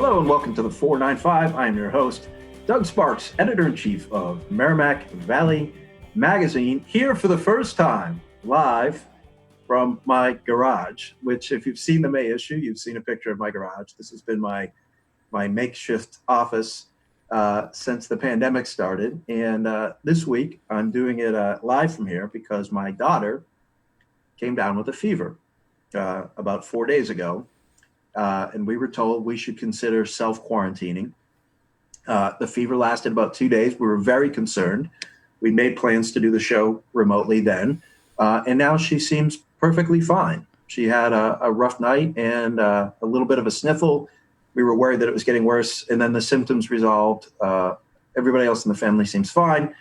Hello and welcome to the 495. I am your host, Doug Sparks, editor-in-chief of Merrimack Valley Magazine, here for the first time live from my garage, which if you've seen the May issue, you've seen a picture of my garage. This has been my makeshift office since the pandemic started. And this week I'm doing it live from here because my daughter came down with a fever about 4 days ago. And we were told we should consider self-quarantining. The fever lasted about 2 days. We were very concerned. We made plans to do the show remotely then. And now she seems perfectly fine. She had a rough night and a little bit of a sniffle. We were worried that it was getting worse. And then the symptoms resolved. Everybody else in the family seems fine.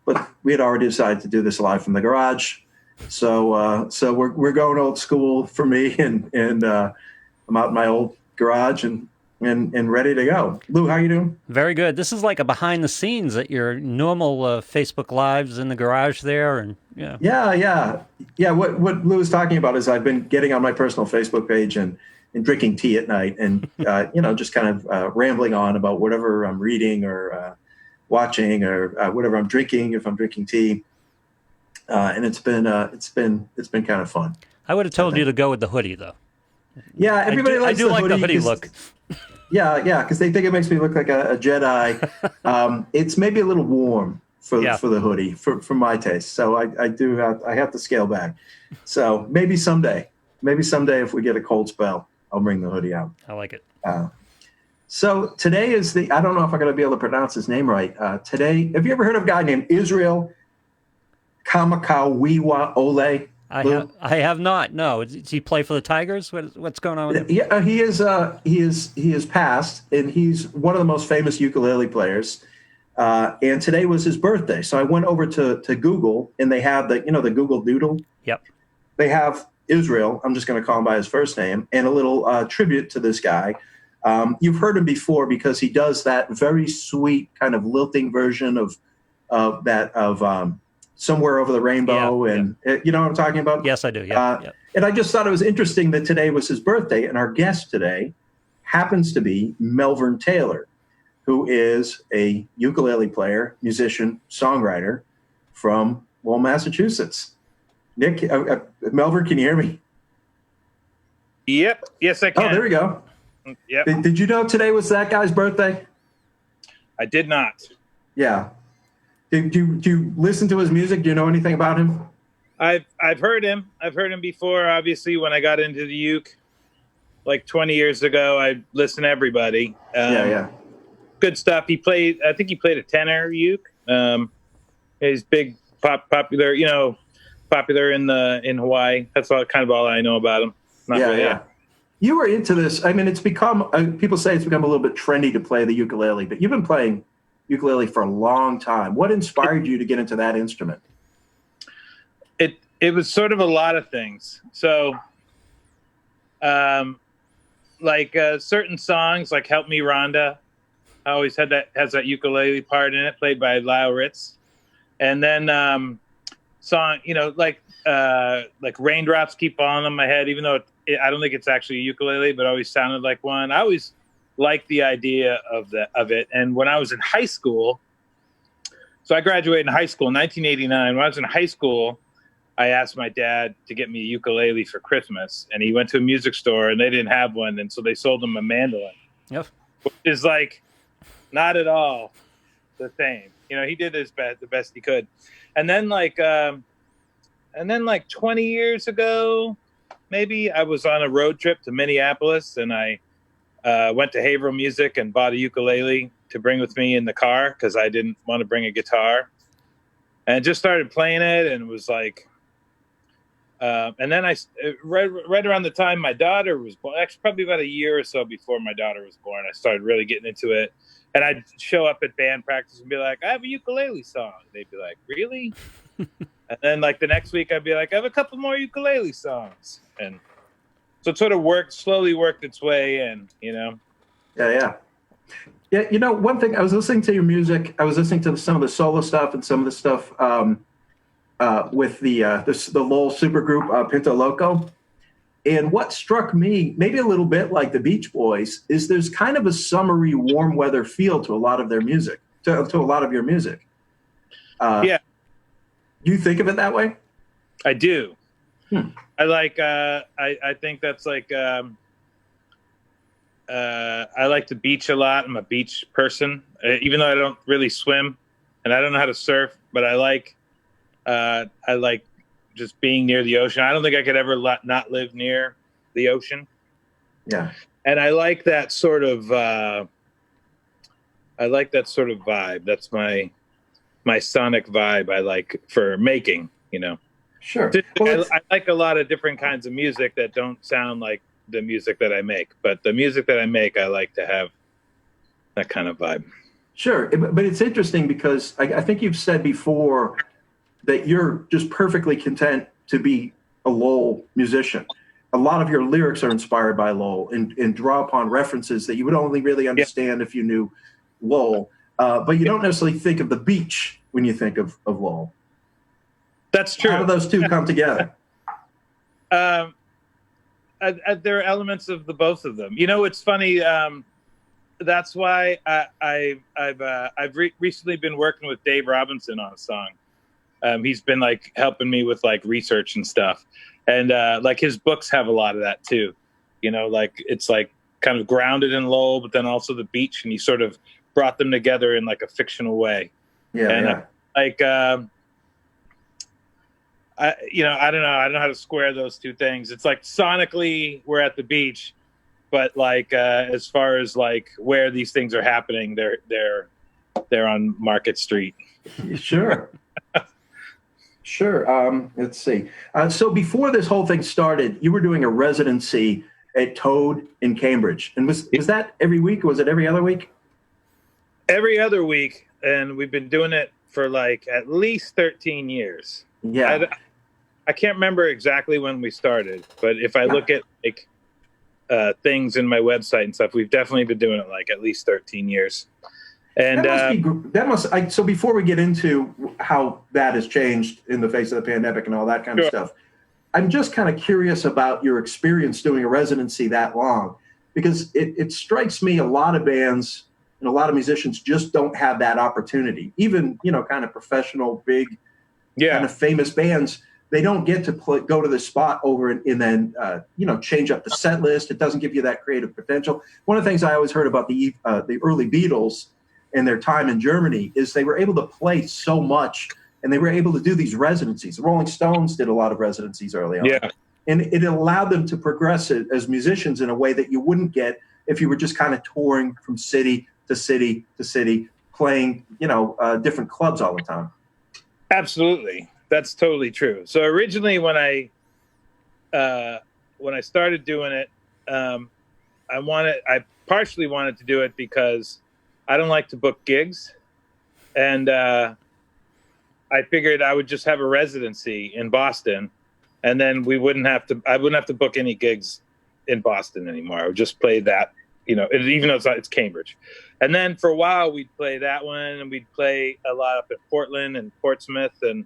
But we had already decided to do this live from the garage. So we're going old school for me. And I'm out in my old garage and ready to go. Lou, how you doing? Very good. This is like a behind the scenes at your normal Facebook Lives in the garage there, and Yeah. What Lou is talking about is I've been getting on my personal Facebook page and drinking tea at night, and just kind of rambling on about whatever I'm reading or watching or whatever I'm drinking if I'm drinking tea, and it's been kind of fun. I would have told you to go with the hoodie though. Yeah, everybody likes the hoodie. I do like the hoodie look. Yeah, because they think it makes me look like a Jedi. It's maybe a little warm for the hoodie for my taste. So I have to scale back. So maybe someday if we get a cold spell, I'll bring the hoodie out. I like it. So today is I don't know if I'm going to be able to pronounce his name right. Today, have you ever heard of a guy named Israel Kamakawiwa Ole? I have not. No, does he play for the Tigers? What's going on with him? Yeah, he is passed, and he's one of the most famous ukulele players. And today was his birthday, so I went over to Google, and they have the Google Doodle. Yep. They have Israel. I'm just going to call him by his first name, and a little tribute to this guy. You've heard him before because he does that very sweet kind of lilting version of Somewhere Over the Rainbow, and you know what I'm talking about? Yes, I do. Yeah. And I just thought it was interesting that today was his birthday, and our guest today happens to be Melvern Taylor, who is a ukulele player, musician, songwriter from Lowell, Massachusetts. Nick, Melvern, can you hear me? Yep. Yes, I can. Oh, there we go. Yep. Did you know today was that guy's birthday? I did not. Yeah. Do you listen to his music? Do you know anything about him? I've heard him. I've heard him before. Obviously, when I got into the uke, like 20 years ago, I listened to everybody. Yeah. Good stuff. I think he played a tenor uke. He's big, popular. Popular in Hawaii. That's all I know about him. Yeah. You were into this. I mean, it's become. People say it's become a little bit trendy to play the ukulele, but you've been playing ukulele for a long time. What inspired you to get into that instrument? It was sort of a lot of things. So, certain songs like "Help Me, Rhonda," I always has that ukulele part in it, played by Lowell, and then song like "Raindrops Keep Falling on My Head," even though I don't think it's actually a ukulele, but it always sounded like one. I always liked the idea of it. And when I was in high school, so I graduated in high school in 1989. When I was in high school, I asked my dad to get me a ukulele for Christmas, and he went to a music store and they didn't have one. And so they sold him a mandolin, Yep. which is like not at all the same. He did the best he could. And then 20 years ago, maybe, I was on a road trip to Minneapolis, and I went to Haverhill Music and bought a ukulele to bring with me in the car because I didn't want to bring a guitar, and just started playing it. And it was like, and then right around the time my daughter was born, actually probably about a year or so before my daughter was born, I started really getting into it. And I'd show up at band practice and be like, I have a ukulele song. They'd be like, really? And then the next week I'd be like, I have a couple more ukulele songs. And so it sort of slowly worked its way in, Yeah. One thing, I was listening to your music. I was listening to some of the solo stuff and some of the stuff with the Lowell supergroup Pinto Loco. And what struck me, maybe a little bit like the Beach Boys, is there's kind of a summery, warm weather feel to a lot of their music, to a lot of your music. Yeah, You think of it that way? I do. Hmm. I like. I think that's like. I like the beach a lot. I'm a beach person, even though I don't really swim, and I don't know how to surf. But I like just being near the ocean. I don't think I could ever not live near the ocean. Yeah. And I like that sort of. I like that sort of vibe. That's my sonic vibe. I like for making. Sure. Well, I like a lot of different kinds of music that don't sound like the music that I make, but the music that I make, I like to have that kind of vibe. sure. But it's interesting because I think you've said before that you're just perfectly content to be a Lowell musician. A lot of your lyrics are inspired by Lowell and draw upon references that you would only really understand if you knew Lowell. But you don't necessarily think of the beach when you think of Lowell. That's true. How do those two come together? There are elements of the both of them. It's funny. That's why I've recently been working with Dave Robinson on a song. He's been like helping me with like research and stuff, and like his books have a lot of that too. Like it's like kind of grounded in Lowell, but then also the beach, and he sort of brought them together in like a fictional way. Yeah. And Yeah. I don't know. I don't know how to square those two things. It's like sonically we're at the beach, but like as far as like where these things are happening, they're on Market Street. Sure. Sure. Let's see. So before this whole thing started, you were doing a residency at Toad in Cambridge, and was that every week? Or was it every other week? Every other week, and we've been doing it for like at least 13 years. Yeah. I can't remember exactly when we started, but if I look at like things in my website and stuff, we've definitely been doing it like at least 13 years. And so before we get into how that has changed in the face of the pandemic and all that kind of stuff, I'm just kind of curious about your experience doing a residency that long, because it strikes me a lot of bands and a lot of musicians just don't have that opportunity. Even, kind of professional, big, kind of famous bands, they don't get to go to the spot over and then, change up the set list. It doesn't give you that creative potential. One of the things I always heard about the early Beatles and their time in Germany is they were able to play so much, and they were able to do these residencies. The Rolling Stones did a lot of residencies early on. Yeah. And it allowed them to progress as musicians in a way that you wouldn't get if you were just kind of touring from city to city to city, playing, different clubs all the time. Absolutely. That's totally true. So originally when I started doing it, I partially wanted to do it because I don't like to book gigs. And I figured I would just have a residency in Boston, and then I wouldn't have to book any gigs in Boston anymore. I would just play that, even though it's Cambridge. And then for a while we'd play that one, and we'd play a lot up at Portland and Portsmouth. And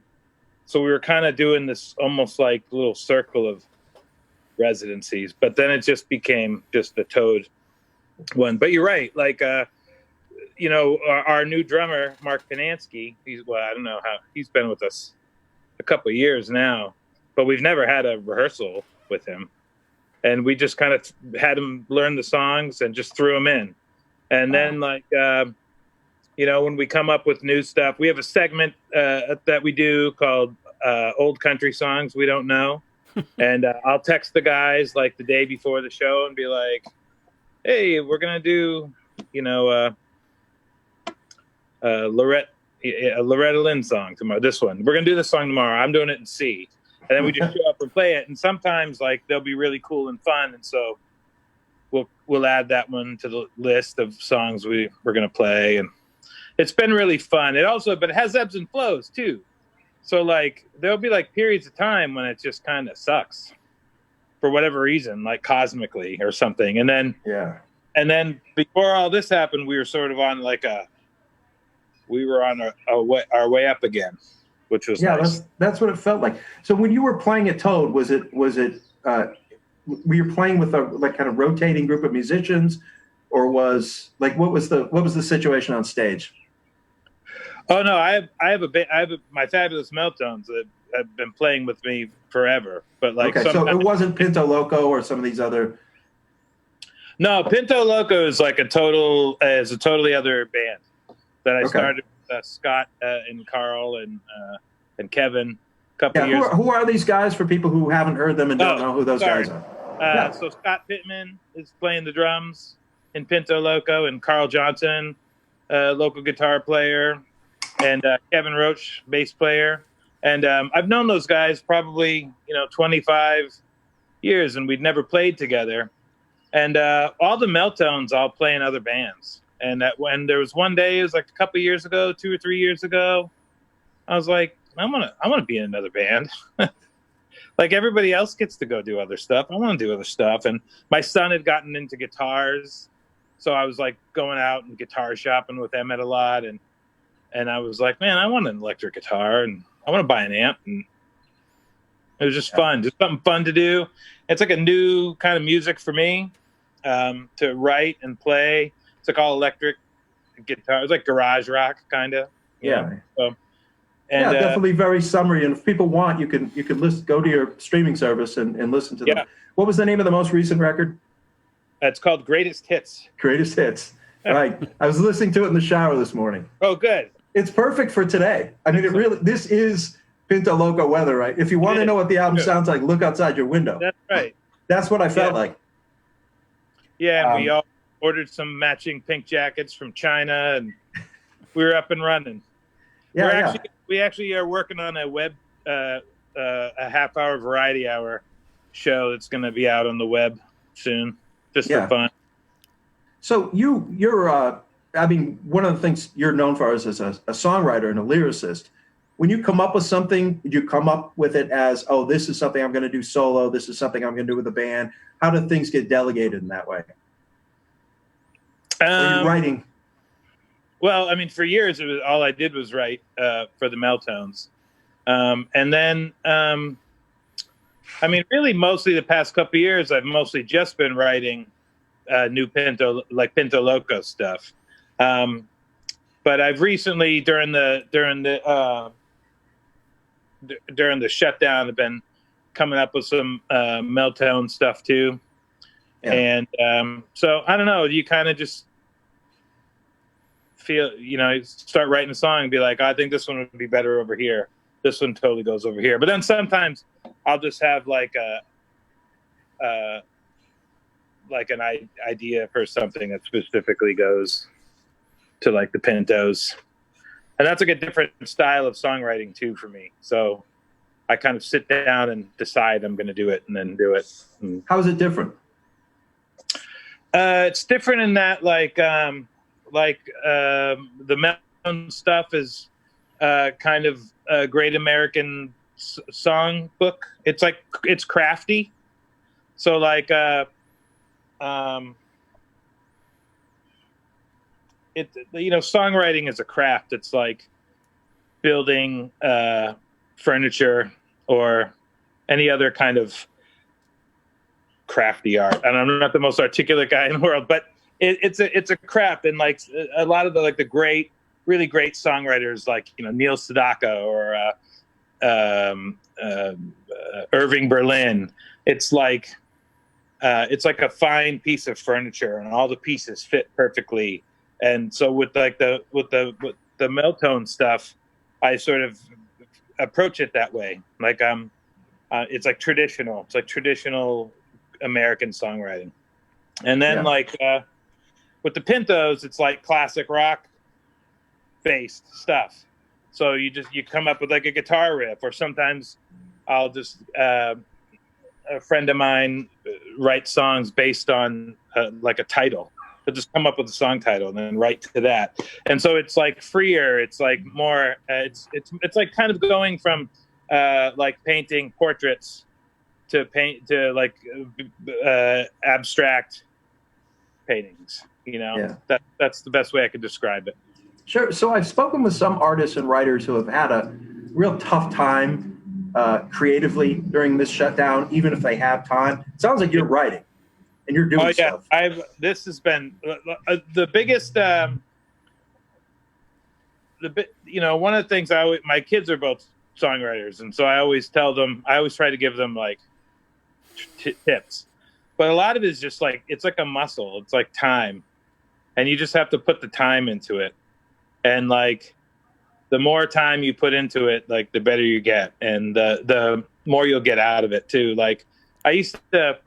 so we were kind of doing this almost like little circle of residencies, but then it just became just the Toad one. But you're right. Like, our new drummer, Mark Pinansky, I don't know how, he's been with us a couple of years now, but we've never had a rehearsal with him. And we just kind of had him learn the songs and just threw them in. And then when we come up with new stuff, we have a segment that we do called Old Country Songs We Don't Know. And I'll text the guys like the day before the show and be like, hey, we're going to do, Loretta Lynn song tomorrow. This one, we're gonna do this song tomorrow. I'm doing it in C, and then we just show up and play it. And sometimes like they'll be really cool and fun, and so we'll add that one to the list of songs we're gonna play. And it's been really fun. But it has ebbs and flows too. So like there'll be like periods of time when it just kind of sucks for whatever reason, like cosmically or something. And then before all this happened, we were sort of on like our way up again, which was nice. That's what it felt like. So when you were playing at Toad, was it were you playing with a like kind of rotating group of musicians, or was like what was the situation on stage? Oh no, I have my Fabulous Meltones that have been playing with me forever. But like Okay, so sometimes, it wasn't Pinto Loco or some of these other. no, Pinto Loco is like a totally other band that I Okay. started with Scott and Carl and Kevin a couple Yeah, years. who are these guys for people who haven't heard them and don't know who those sorry. guys are? Yeah. So Scott Pittman is playing the drums in Pinto Loco, and Carl Johnson, local guitar player, and Kevin Roach, bass player. And I've known those guys probably 25 years, and we'd never played together. And all the Meltones all play in other bands. And when there was one day, it was like a couple years ago, 2 or 3 years ago, I was like, I want to be in another band. Like everybody else gets to go do other stuff. I want to do other stuff. And my son had gotten into guitars, so I was like going out and guitar shopping with Emmett a lot. And I was like, man, I want an electric guitar and I want to buy an amp. And it was just fun, just something fun to do. It's like a new kind of music for me to write and play. It's like all electric guitar. It's like garage rock kind of. Yeah. So, and, definitely very summery. And if people want, you can go to your streaming service and listen to them. Yeah. What was the name of the most recent record? It's called Greatest Hits. Greatest Hits. Right. I was listening to it in the shower this morning. Oh, good. It's perfect for today. I mean, this is Pinto Loco weather, right? If you want to know what the album sounds like, look outside your window. That's right. That's what I felt like. Yeah, we all ordered some matching pink jackets from China, and we were up and running. We actually are working on a web, a half-hour variety hour show that's going to be out on the web soon, just for fun. So you're I mean, one of the things you're known for is as a songwriter and a lyricist. When you come up with something, you come up with it as, oh, this is something I'm going to do solo. This is something I'm going to do with a band. How do things get delegated in that way? Are you writing? Well, I mean, for years, it was all I did was write for the Meltones. And then, I mean, really mostly the past couple of years, I've mostly just been writing new Pinto Loco stuff. But I've recently, during the shutdown, I've been coming up with some Meltone stuff too. Yeah. And so I don't know, you kind of just feel, start writing a song and be like, I think this one would be better over here. This one totally goes over here. But then sometimes I'll just have like an idea for something that specifically goes to like the Pintos. And that's like a different style of songwriting too for me. So I kind of sit down and decide I'm going to do it and then do it. How is it different? It's different in that the Melton stuff is kind of a Great American Song book. It's crafty. So songwriting is a craft. It's like building furniture or any other kind of crafty art. And I'm not the most articulate guy in the world, but it's a craft. And like a lot of the really great songwriters, like Neil Sedaka or Irving Berlin, it's like a fine piece of furniture, and all the pieces fit perfectly. And so with the Meltone stuff, I sort of approach it that way. Like it's like traditional. It's like traditional American songwriting. And then with the Pintos, it's like classic rock based stuff. So you come up with like a guitar riff, or sometimes I'll just a friend of mine writes songs based on like a title. They'll just come up with a song title and then write to that. And so it's like freer. It's like more. It's like kind of going from like painting portraits to like abstract paintings. That's the best way I could describe it. Sure. So I've spoken with some artists and writers who have had a real tough time creatively during this shutdown, even if they have time? It sounds like you're writing and you're doing stuff. This has been the biggest. One of the things my kids are both songwriters, and so I always tell them, I always try to give them like tips, but a lot of it is just like, it's like a muscle. It's like time, and you just have to put the time into it. And like, the more time you put into it, like the better you get, and the more you'll get out of it too. Like, I used to,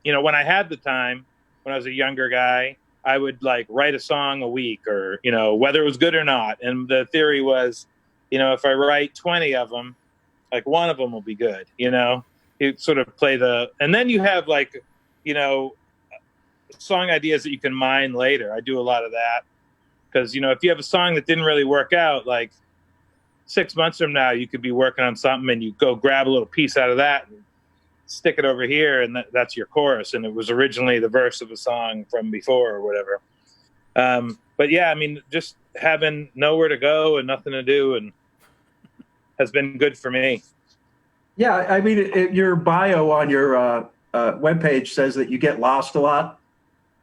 when I had the time, when I was a younger guy, I would like write a song a week, or, whether it was good or not. And the theory was, if I write 20 of them, like one of them will be good, you sort of play and then you have like, song ideas that you can mine later. I do a lot of that because, if you have a song that didn't really work out, like 6 months from now, you could be working on something and you go grab a little piece out of that and stick it over here, and that's your chorus, and it was originally the verse of a song from before or whatever. But yeah, I mean, just having nowhere to go and nothing to do and has been good for me. Yeah, I mean, your bio on your webpage says that you get lost a lot.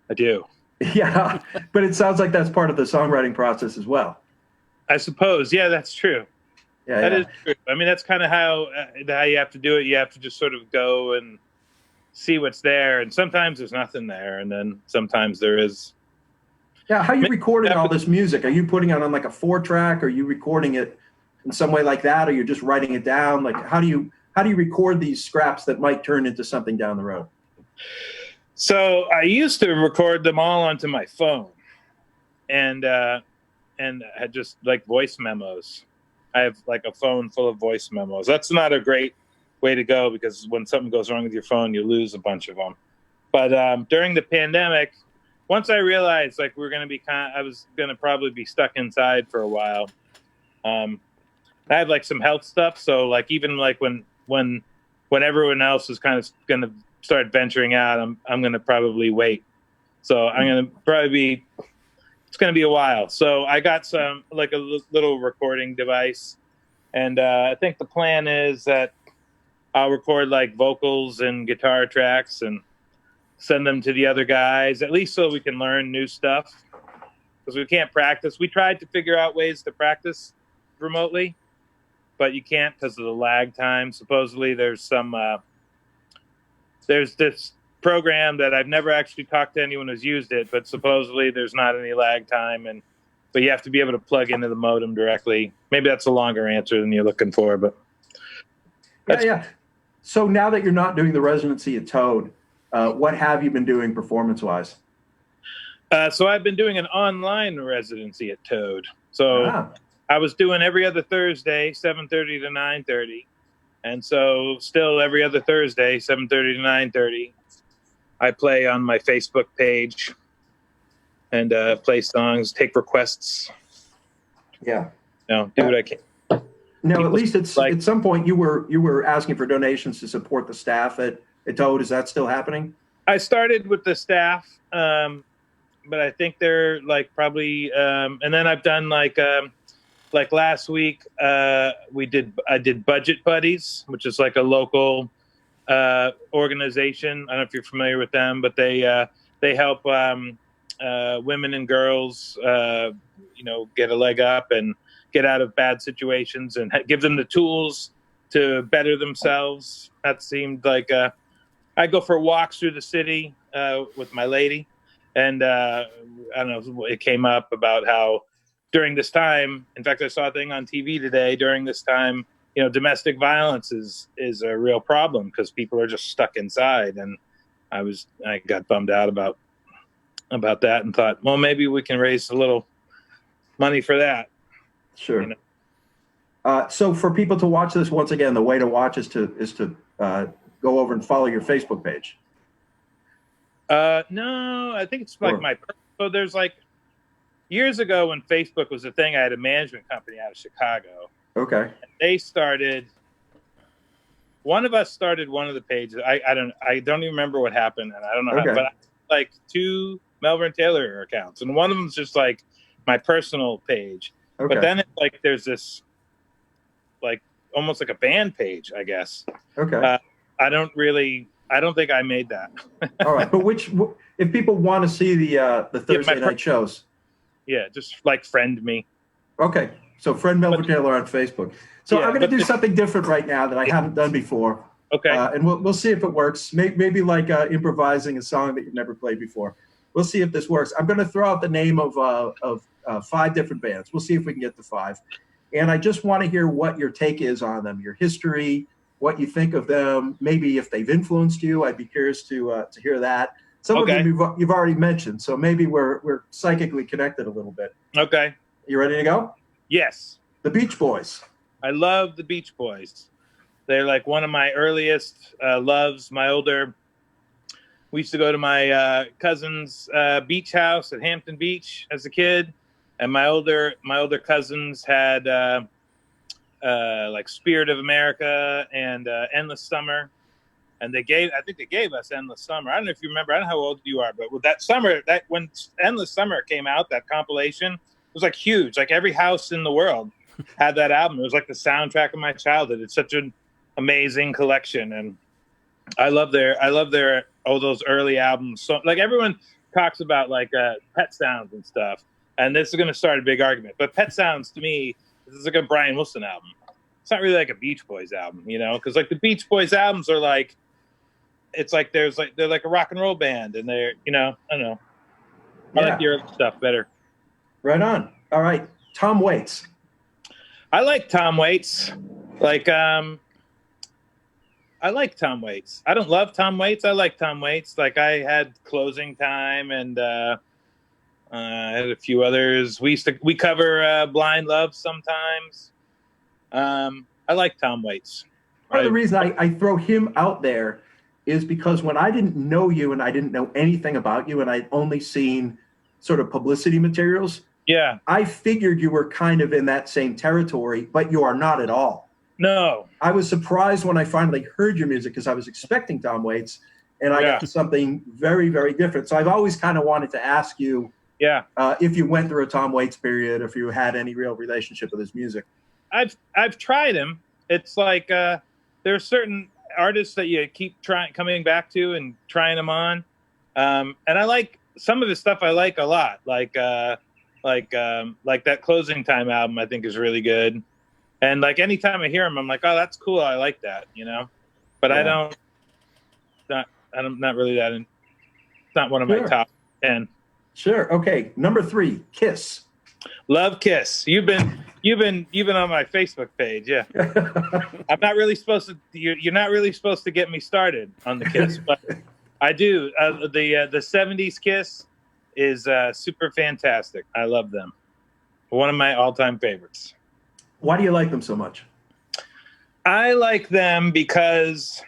I do. Yeah, but it sounds like that's part of the songwriting process as well. I suppose. Yeah, that's true. Yeah, that is true. I mean, that's kind of how you have to do it. You have to just sort of go and see what's there, and sometimes there's nothing there, and then sometimes there is. Yeah, how are you recording all this music? Are you putting it on like a 4-track? Are you recording it in some way like that, or you're just writing it down? Like, how do you record these scraps that might turn into something down the road? So I used to record them all onto my phone, and had just like voice memos. I have like a phone full of voice memos. That's not a great way to go, because when something goes wrong with your phone, you lose a bunch of them. But during the pandemic, once I realized like I was going to probably be stuck inside for a while. I had like some health stuff. So like, even like when everyone else is kind of going to start venturing out, I'm going to probably wait. So I'm going to probably it's going to be a while. So I got some, like a little recording device. And I think the plan is that I'll record like vocals and guitar tracks and send them to the other guys, at least so we can learn new stuff, because we can't practice. We tried to figure out ways to practice remotely, but you can't because of the lag time. Supposedly there's this program that I've never actually talked to anyone who's used it, but supposedly there's not any lag time, but you have to be able to plug into the modem directly. Maybe that's a longer answer than you're looking for, but yeah. So now that you're not doing the residency at Toad, what have you been doing performance-wise? So I've been doing an online residency at Toad. So I was doing every other Thursday, 7:30 to 9:30. And so still every other Thursday, 7:30 to 9:30, I play on my Facebook page and play songs, take requests. Yeah. Do what I can. Now, at least it's like, at some point you were asking for donations to support the staff at Toad. Is that still happening? I started with the staff, but I think they're like probably, and then I've done like last week, I did Budget Buddies, which is like a local organization. I don't know if you're familiar with them, but they help women and girls, get a leg up and get out of bad situations, and give them the tools to better themselves. That seemed like I go for walks through the city with my lady, and I don't know, it came up about how during this time, in fact, I saw a thing on TV today, during this time, domestic violence is a real problem because people are just stuck inside. And I got bummed out about that and thought, well, maybe we can raise a little money for that. Sure. So for people to watch this, once again, the way to watch is to go over and follow your Facebook page. No, I think it's like so there's like, years ago when Facebook was a thing, I had a management company out of Chicago. Okay. And they started, one of us started one of the pages. I don't even remember what happened, and I don't know how, but I had like 2 Melvern Taylor accounts, and one of them's just like my personal page. Okay. But then it's like there's this like almost like a band page, I guess. Okay. I don't think I made that. All right. But if people want to see the Thursday night shows. Yeah, just like friend me. Okay. So friend Melvern Taylor on Facebook. So I'm going to do something different right now that I haven't done before. Okay. And we'll see if it works. Maybe like improvising a song that you've never played before. We'll see if this works. I'm going to throw out the name of 5 different bands. We'll see if we can get to 5. And I just want to hear what your take is on them, your history, what you think of them, maybe if they've influenced you. I'd be curious to hear that. Some of them you've already mentioned, so maybe we're psychically connected a little bit. Okay. You ready to go? Yes. The Beach Boys. I love the Beach Boys. They're like one of my earliest loves. We used to go to my cousin's beach house at Hampton Beach as a kid, and my older cousins had like Spirit of America and Endless Summer, and I think they gave us Endless Summer. I don't know if you remember. I don't know how old you are, but with that summer, when Endless Summer came out, that compilation, it was like huge. Like every house in the world had that album. It was like the soundtrack of my childhood. It's such an amazing collection, and I love their all those early albums. So like everyone talks about like Pet Sounds and stuff, and this is going to start a big argument. But Pet Sounds to me, this is like a Brian Wilson album. It's not really like a Beach Boys album, you know, because like the Beach Boys albums are like, it's like they're like a rock and roll band, and they're, you know, I don't know. I like the early stuff better. Right on. All right, Tom Waits. I like Tom Waits. Like I like Tom Waits. I don't love Tom Waits. I like Tom Waits. Like I had Closing Time, and I had a few others. We cover Blind Love sometimes. I like Tom Waits. Part of the reason I throw him out there is because when I didn't know you and I didn't know anything about you and I'd only seen sort of publicity materials, I figured you were kind of in that same territory, but you are not at all. No. I was surprised when I finally heard your music because I was expecting Tom Waits, and I got something very, very different. So I've always kind of wanted to ask you if you went through a Tom Waits period, if you had any real relationship with his music. I've tried him. It's like there are certain artists that you keep coming back to and trying them on. And I like some of his stuff. I like a lot. Like that Closing Time album, I think is really good. And like anytime I hear him, I'm like, oh, that's cool. I like that, you know. But I'm not really that. It's not one of my top 10. Sure. Okay. Number 3, Kiss. Love Kiss. You've been on my Facebook page, yeah. I'm not really supposed to. You're not really supposed to get me started on the Kiss, but I do. The '70s Kiss is super fantastic. I love them. One of my all-time favorites. Why do you like them so much? I like them because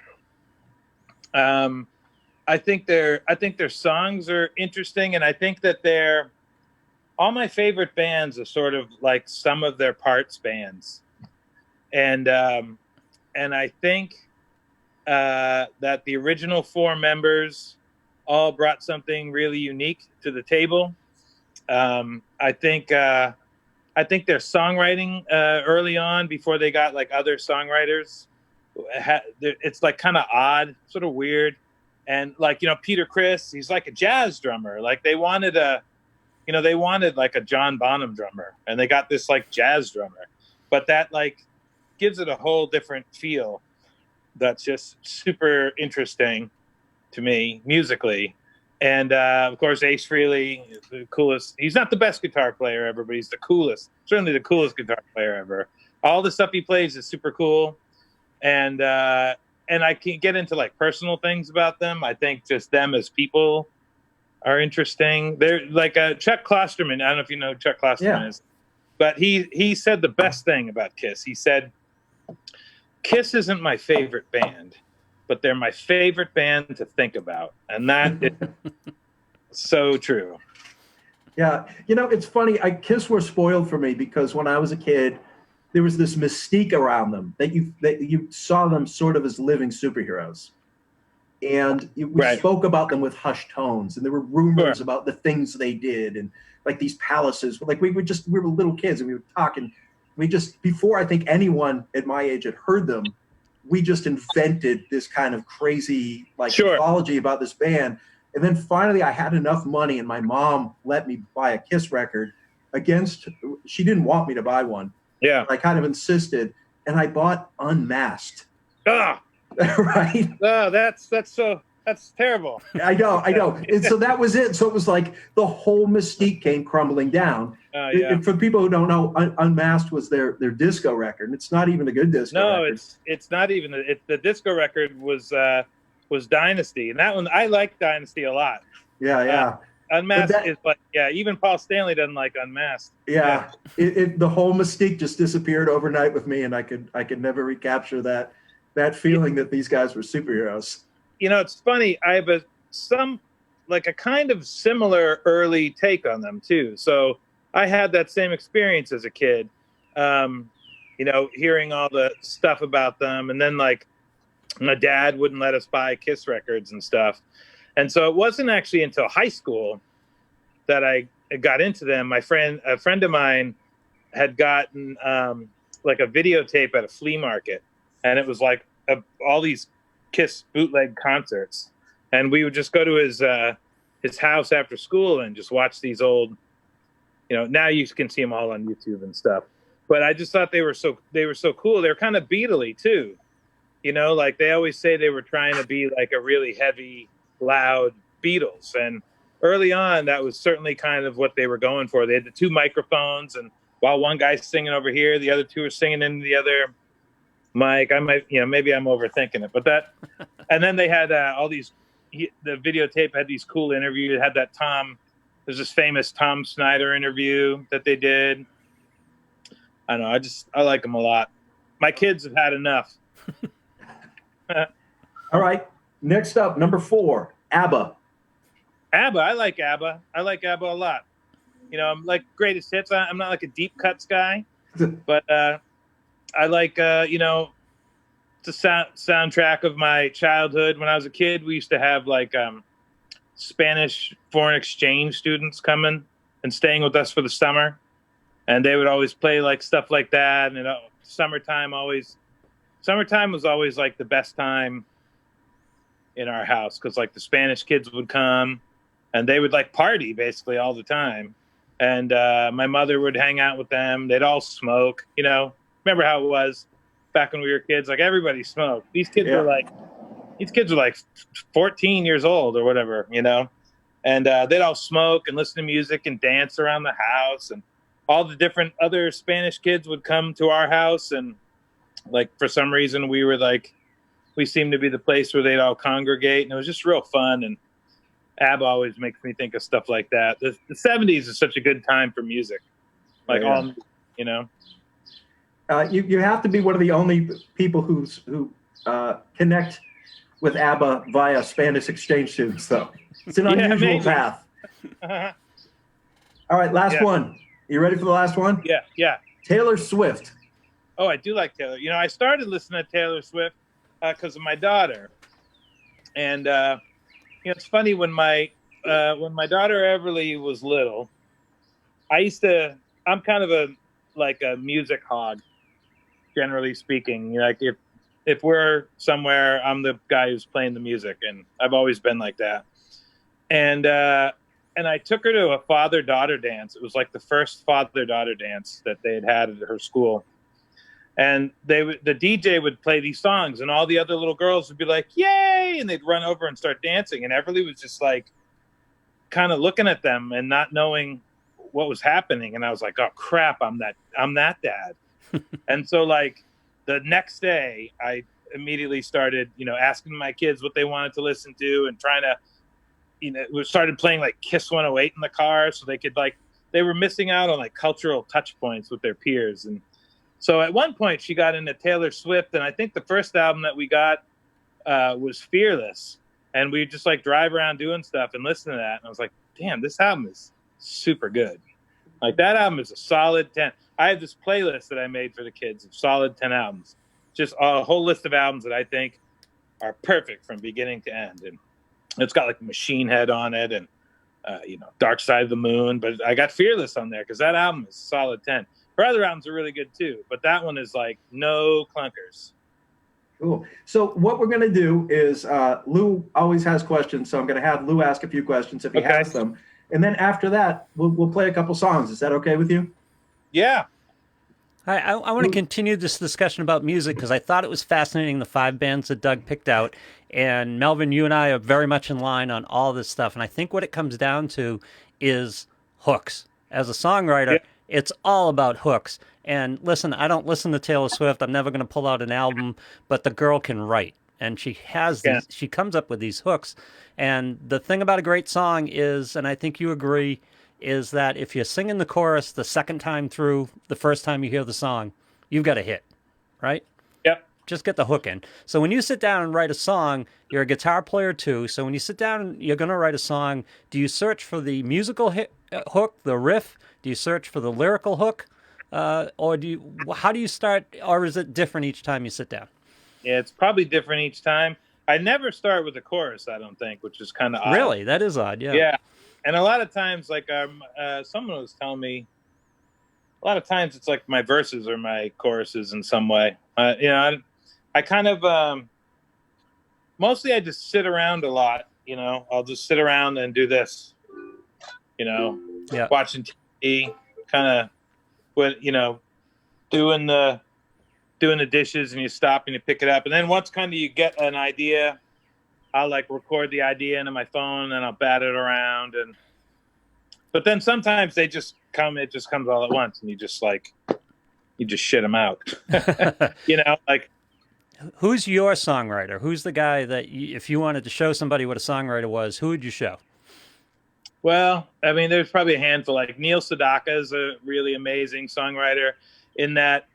I think their songs are interesting, and I think that all my favorite bands are sort of like some of their parts bands, and I think that the original 4 members all brought something really unique to the table. I think their songwriting early on, before they got like other songwriters, it's like kind of odd, sort of weird. And like, you know, Peter Criss, he's like a jazz drummer. Like they wanted like a John Bonham drummer, and they got this like jazz drummer, but that like gives it a whole different feel. That's just super interesting to me musically. And of course, Ace Frehley is the coolest. He's not the best guitar player ever, but he's the coolest. Certainly the coolest guitar player ever. All the stuff he plays is super cool. And I can't get into like personal things about them. I think just them as people are interesting. They're like Chuck Klosterman. I don't know if you know who Chuck Klosterman is, but he said the best thing about Kiss. He said, "Kiss isn't my favorite band, but they're my favorite band to think about." And that is so true. Yeah. You know, it's funny. Kiss were spoiled for me because when I was a kid, there was this mystique around them that you saw them sort of as living superheroes. And we spoke about them with hushed tones, and there were rumors about the things they did, and like these palaces. Like we were little kids, and we would talk, and we just, before I think anyone at my age had heard them, we just invented this kind of crazy like Sure. mythology about this band. And then finally I had enough money and my mom let me buy a Kiss record against, she didn't want me to buy one. Yeah. I kind of insisted, and I bought Unmasked. Ah, Right? oh, that's terrible. I know. And so that was it. So it was like the whole mystique came crumbling down. Yeah. And for people who don't know, Unmasked was their disco record. And it's not even a good disco record. It's not even the disco record was Dynasty, and that one I like Dynasty a lot. Yeah. Unmasked is like, even Paul Stanley doesn't like Unmasked. Yeah. The whole mystique just disappeared overnight with me, and I could never recapture that feeling that these guys were superheroes. It's funny. I have a kind of similar early take on them too. So I had that same experience as a kid, hearing all the stuff about them, and then like my dad wouldn't let us buy Kiss records and stuff. And so it wasn't actually until high school that I got into them. A friend of mine had gotten like a videotape at a flea market, and it was like all these Kiss bootleg concerts, and we would just go to his house after school and just watch these old. Now you can see them all on YouTube and stuff. But I just thought they were so cool. They were kind of Beatle-y too. Like they always say they were trying to be like a really heavy, loud Beatles. And early on, that was certainly kind of what they were going for. They had the two microphones, and while one guy's singing over here, the other two are singing into the other mic. I might, maybe I'm overthinking it, but that, and then they had all these, the videotape had these cool interviews. It had that there's this famous Tom Snyder interview that they did. I don't know. I like them a lot. My kids have had enough. All right. Next up, number 4, ABBA. ABBA. I like ABBA. I like ABBA a lot. I'm like greatest hits. I'm not like a deep cuts guy, but I like, the soundtrack of my childhood. When I was a kid, we used to have like Spanish foreign exchange students coming and staying with us for the summer. And they would always play like stuff like that. And summertime was always like the best time in our house, because like the Spanish kids would come and they would like party basically all the time. And my mother would hang out with them. They'd all smoke, remember how it was back when we were kids? Like everybody smoked. These kids were like 14 years old or whatever, and they'd all smoke and listen to music and dance around the house. And all the different other Spanish kids would come to our house. And like, for some reason we seemed to be the place where they'd all congregate, and it was just real fun. And ABBA always makes me think of stuff like that. The 70s is such a good time for music. Like you have to be one of the only people who connect with ABBA via Spanish exchange students, though. It's an unusual path. All right, last one. You ready for the last one? Yeah. Taylor Swift. Oh, I do like Taylor. I started listening to Taylor Swift because of my daughter. And it's funny, when my daughter Everly was little, I'm kind of a music hog, generally speaking. Like if we're somewhere, I'm the guy who's playing the music, and I've always been like that. And I took her to a father-daughter dance. It was like the first father-daughter dance that they had at her school. And the DJ would play these songs, and all the other little girls would be like, "Yay!" And they'd run over and start dancing. And Everly was just like, kind of looking at them and not knowing what was happening. And I was like, "Oh crap, I'm that dad." And so like the next day, I immediately started, asking my kids what they wanted to listen to, and trying to, we started playing like Kiss 108 in the car, so they could they were missing out on like cultural touch points with their peers. And so at one point she got into Taylor Swift, and I think the first album that we got was Fearless. And we just like drive around doing stuff and listen to that. And I was like, damn, this album is super good. Like that album is a solid 10. I have this playlist that I made for the kids of solid 10 albums. Just a whole list of albums that I think are perfect from beginning to end. And it's got like Machine Head on it, and Dark Side of the Moon. But I got Fearless on there because that album is solid 10. Her other albums are really good too, but that one is like no clunkers. Cool. So what we're going to do is Lou always has questions, so I'm going to have Lou ask a few questions if he Okay. has them, and then after that we'll play a couple songs. Is that okay with you? Yeah. I want to continue this discussion about music because I thought it was fascinating, the 5 bands that Doug picked out. And Melvin, you and I are very much in line on all this stuff. And I think what it comes down to is hooks. As a songwriter, Yeah. it's all about hooks. And listen, I don't listen to Taylor Swift. I'm never going to pull out an album, but the girl can write. And she has these, she comes up with these hooks. And the thing about a great song is, and I think you agree, is that if you're singing the chorus the second time through, the first time you hear the song, you've got a hit, right? Yep. Just get the hook in. So when you sit down and write a song, you're a guitar player too. So when you sit down and you're going to write a song, do you search for the musical hook, the riff? Do you search for the lyrical hook? Or how do you start, or is it different each time you sit down? Yeah, it's probably different each time. I never start with the chorus, I don't think, which is kind of odd. Really? That is odd, yeah. Yeah. And a lot of times, like someone was telling me, a lot of times it's like my verses are my choruses in some way. I kind of, mostly I just sit around a lot, I'll just sit around and do this, watching TV, kind of, doing the dishes, and you stop and you pick it up. And then once kind of you get an idea, I'll like record the idea into my phone and I'll bat it around. But then sometimes it just comes all at once, and you just shit them out. Like, who's your songwriter? Who's the guy that if you wanted to show somebody what a songwriter was, who would you show? Well, I mean, there's probably a handful. Like Neil Sedaka is a really amazing songwriter in that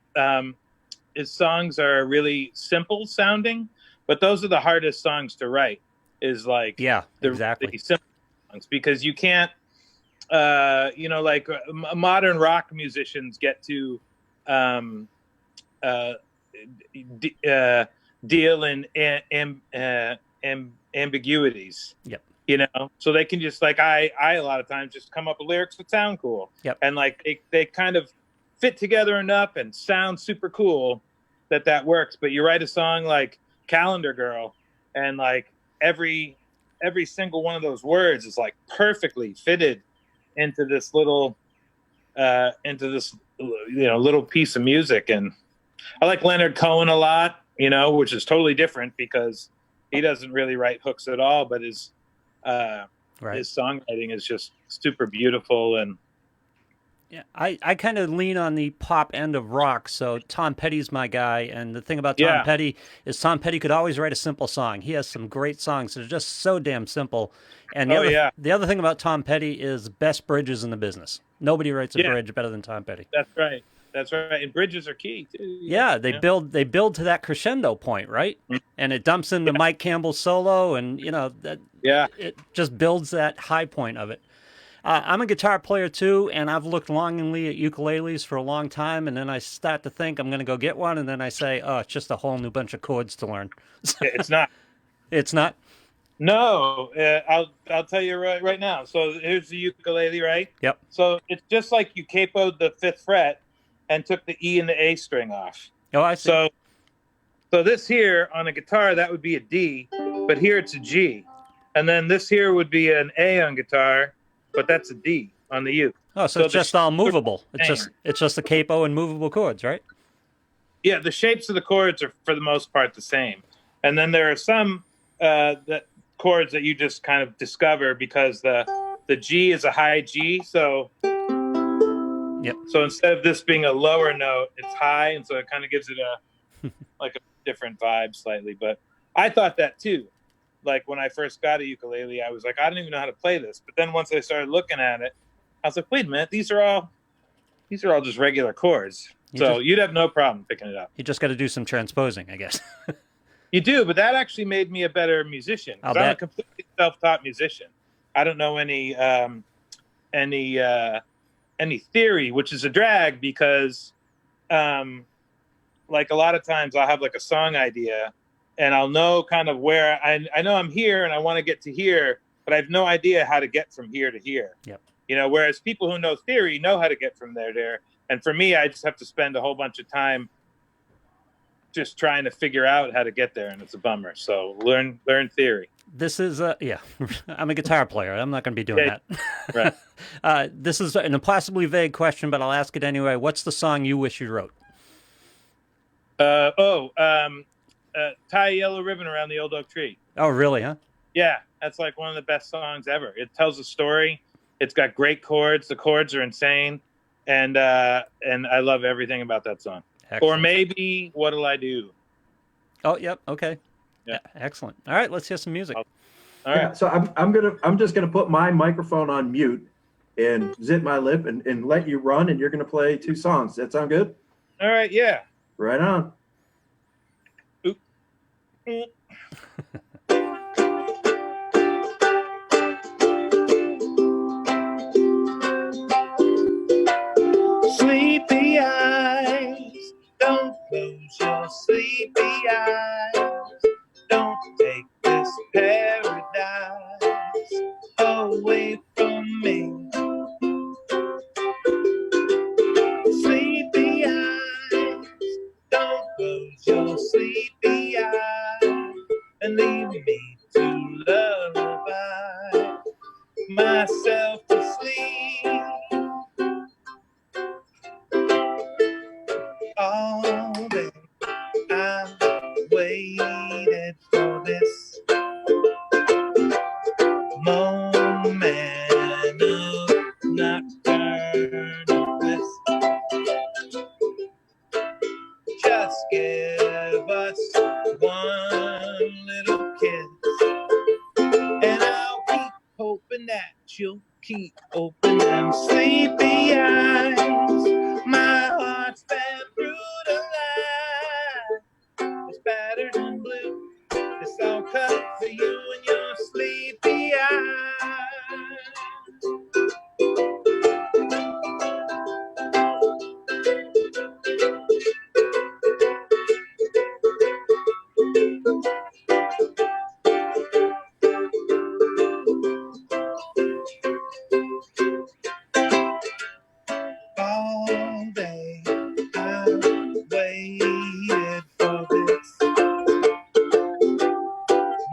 his songs are really simple sounding, but those are the hardest songs to write. Is like exactly the simple songs, because you can't, like modern rock musicians get to deal in ambiguities. Yep. So they can just like I a lot of times just come up with lyrics that sound cool. Yep. And like they kind of fit together enough and sound super cool that works. But you write a song like Calendar Girl, and like every single one of those words is like perfectly fitted into this little little piece of music. And I like Leonard Cohen a lot, which is totally different because he doesn't really write hooks at all, but his songwriting is just super beautiful. And yeah, I kind of lean on the pop end of rock, so Tom Petty's my guy. And the thing about Tom Petty is Tom Petty could always write a simple song. He has some great songs that are just so damn simple. And the other thing about Tom Petty is best bridges in the business. Nobody writes a bridge better than Tom Petty. That's right. And bridges are key too. Yeah, they build to that crescendo point, right? Mm-hmm. And it dumps into Mike Campbell's solo, and it just builds that high point of it. I'm a guitar player too, and I've looked longingly at ukuleles for a long time, and then I start to think I'm going to go get one, and then I say, oh, it's just a whole new bunch of chords to learn. It's not. It's not? No, I'll tell you right now. So here's the ukulele, right? Yep. So it's just like you capoed the 5th fret and took the E and the A string off. Oh, I see. So this here on a guitar, that would be a D, but here it's a G. And then this here would be an A on guitar, but that's a D on the uke. Oh, so it's just all movable. It's just a capo and movable chords, right? Yeah, the shapes of the chords are for the most part the same. And then there are some chords that you just kind of discover because the G is a high G, so so instead of this being a lower note, it's high, and so it kind of gives it a like a different vibe slightly. But I thought that too. Like when I first got a ukulele, I was like, I don't even know how to play this. But then once I started looking at it, I was like, wait a minute, these are all just regular chords. You'd have no problem picking it up. You just got to do some transposing, I guess. You do, but that actually made me a better musician. I'm a completely self-taught musician. I don't know any theory, which is a drag because, like a lot of times I'll have like a song idea, and I'll know kind of where I know I'm here and I want to get to here, but I have no idea how to get from here to here. Yep. Whereas people who know theory know how to get from there to there. And for me, I just have to spend a whole bunch of time just trying to figure out how to get there, and it's a bummer. So learn theory. This is yeah. I'm a guitar player. I'm not going to be doing that. Right. This is an impossibly vague question, but I'll ask it anyway. What's the song you wish you wrote? Tie a yellow ribbon around the old oak tree. Oh, really? Huh? Yeah, that's like one of the best songs ever. It tells a story. It's got great chords. The chords are insane, and I love everything about that song. Excellent. Or maybe What'll I Do? Oh, yep. Okay. Yeah. Excellent. All right, let's hear some music. All right. Yeah, so I'm just gonna put my microphone on mute and zip my lip and let you run, and you're gonna play 2 songs. Does that sound good? All right. Yeah. Right on. Oop. Sleepy eyes, don't close your sleepy eyes. Don't take this paradise away from me. Sleepy eyes, don't close your sleepy eyes and leave me to lullaby myself to sleep. All day I waited for this moment of nocturnal bliss. Just give us one little kiss, and I'll keep hoping that you'll keep open them sleepy eyes. My heart's been brutalized, it's battered and blue. It's all cut for you and your sleepy eyes. All day I waited for this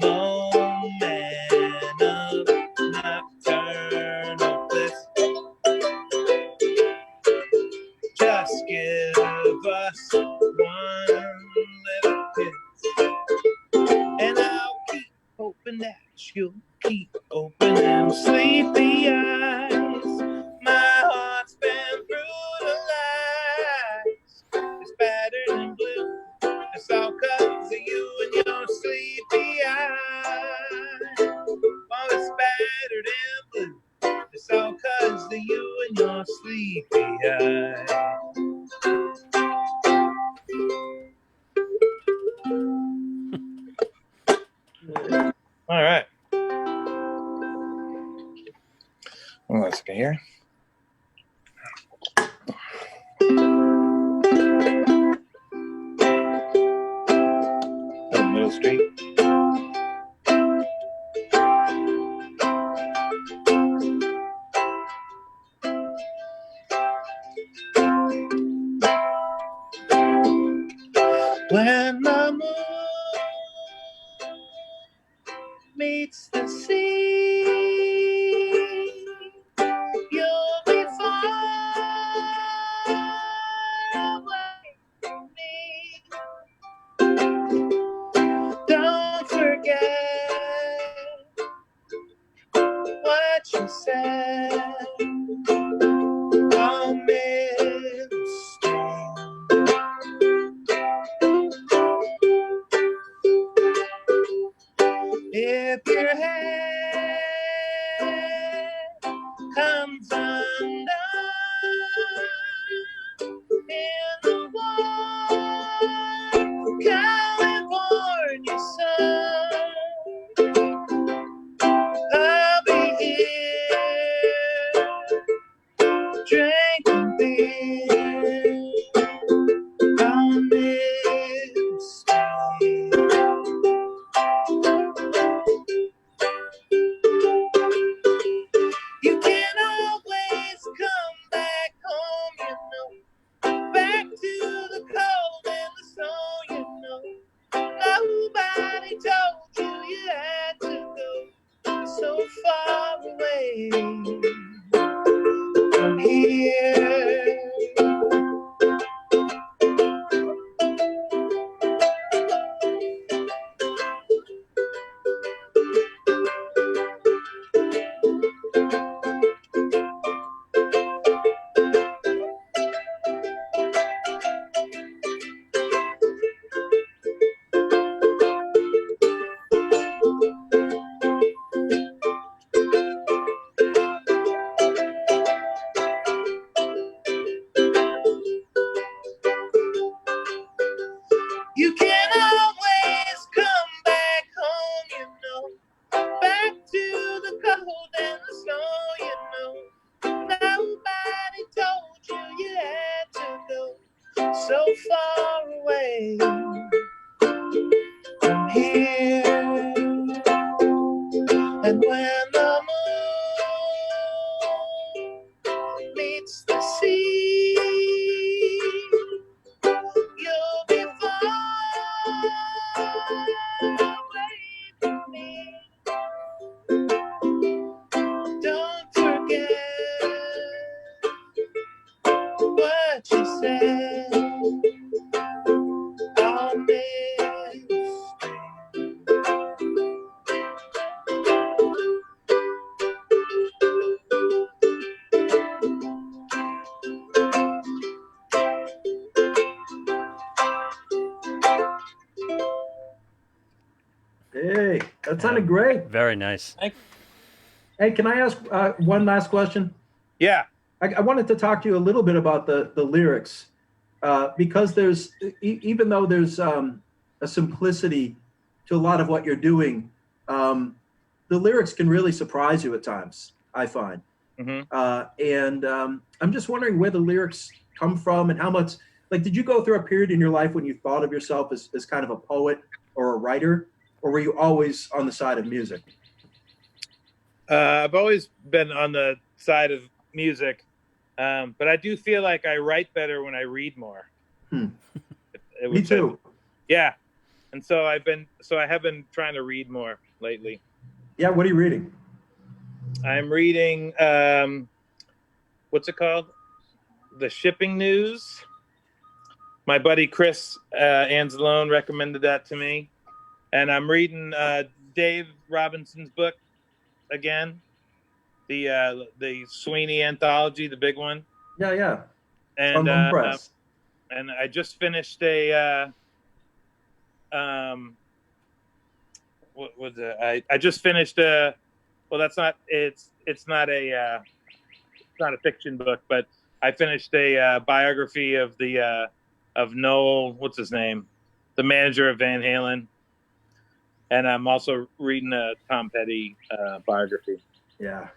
moment of nocturnal bliss. Just give us one little kiss, and I'll keep hoping that you'll keep open them sleepy eyes. My heart's been brutalized, it's battered and blue. It's all 'cause of you and your sleepy eyes. Oh, it's battered and blue. It's all 'cause of you and your sleepy eyes. All right. Well, let's get here. Middle Street. When the moon meets the sea, you'll be far away from me. Don't forget what you said on Middle Street. If your head comes undone in the warm California sun, I'll be here far away from here. You can always come back home, you know, back to the cold and the snow, you know. Nobody told you you had to go so far away from here. And when the moon meets the sea, you'll be far away from me. Don't forget what you said. I'll miss Hey, that sounded great. Very nice. Hey, can I ask one last question? Yeah. I wanted to talk to you a little bit about the lyrics, because there's even though there's a simplicity to a lot of what you're doing, the lyrics can really surprise you at times, I find. And I'm just wondering where the lyrics come from and how much, like, did you go through a period in your life when you thought of yourself as kind of a poet or a writer, or were you always on the side of music? I've always been on the side of music, but I do feel like I write better when I read more. Me too. Yeah, and so I have been trying to read more lately. Yeah, what are you reading? I'm reading what's it called? The Shipping News. My buddy Chris Anzalone recommended that to me, and I'm reading Dave Robinson's book again, the Sweeney anthology, the big one. Yeah. And Press. And I just finished a what was it? I just finished a, well, that's not, it's not a fiction book, but I finished a biography of the of Noel, what's his name, the manager of Van Halen. And I'm also reading a Tom Petty biography. Yeah.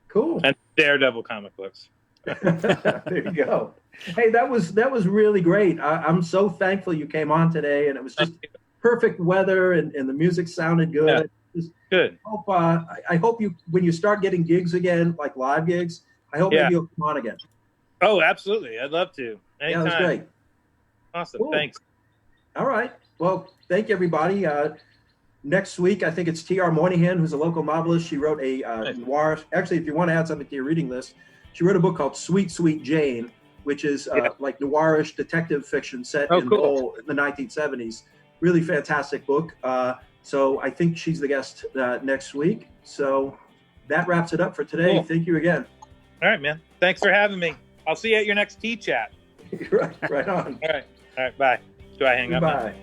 Cool. And Daredevil comic books. There you go. Hey, that was really great. I'm so thankful you came on today, and it was just perfect weather, and the music sounded good. Yeah. Good. I hope you, when you start getting gigs again, like live gigs, I hope maybe you'll come on again. Oh, absolutely. I'd love to. Anytime. Yeah, that was great. Awesome. Cool. Thanks. All right. Well, thank you, everybody. Next week, I think it's T.R. Moynihan, who's a local novelist. She wrote a noir. Actually, if you want to add something to your reading list, she wrote a book called Sweet, Sweet Jane, which is like noirish detective fiction set in Lowell in the 1970s. Really fantastic book. So I think she's the guest next week. So that wraps it up for today. Cool. Thank you again. All right, man. Thanks for having me. I'll see you at your next tea chat. Right on. All right. Bye. Do I hang up? Bye.